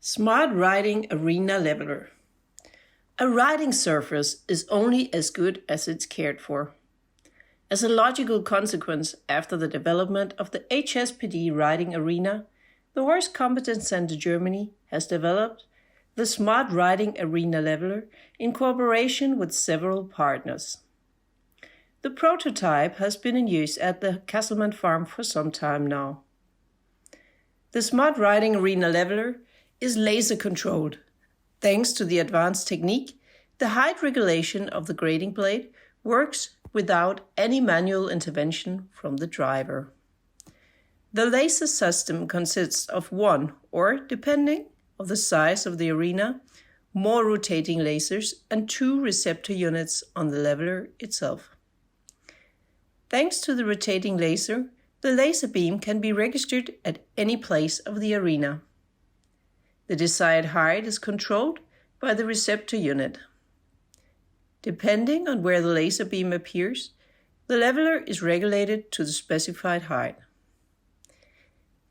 Smart Riding Arena Leveler. A riding surface is only as good as it's cared for. As a logical consequence, after the development of the HSPG riding arena, the Horse Competence Center Germany has developed the Smart Riding Arena Leveler in cooperation with several partners. The prototype has been in use at the Kasselmann Farm for some time now. The Smart Riding Arena Leveler is laser controlled. Thanks to the advanced technique, the height regulation of the grading blade works without any manual intervention from the driver. The laser system consists of one or, depending on the size of the arena, more rotating lasers and two receptor units on the leveler itself. Thanks to the rotating laser, the laser beam can be registered at any place of the arena. The desired height is controlled by the receptor unit. Depending on where the laser beam appears, the leveler is regulated to the specified height.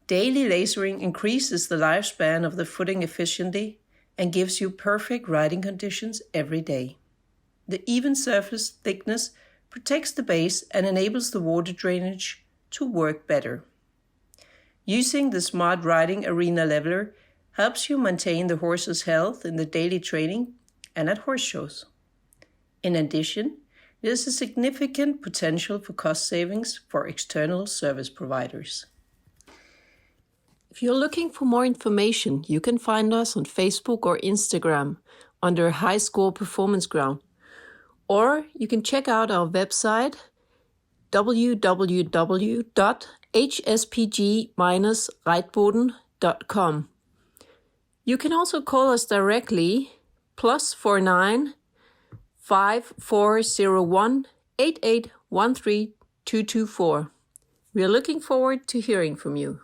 Daily lasering increases the lifespan of the footing efficiently and gives you perfect riding conditions every day. The even surface thickness protects the base and enables the water drainage to work better. Using the Smart Riding Arena Leveler helps you maintain the horse's health in the daily training and at horse shows. In addition, there is a significant potential for cost savings for external service providers. If you're looking for more information, you can find us on Facebook or Instagram under High Score Performance Ground, or you can check out our website www.hspg-reitboden.com. You can also call us directly +49 5401 8813 224. We are looking forward to hearing from you.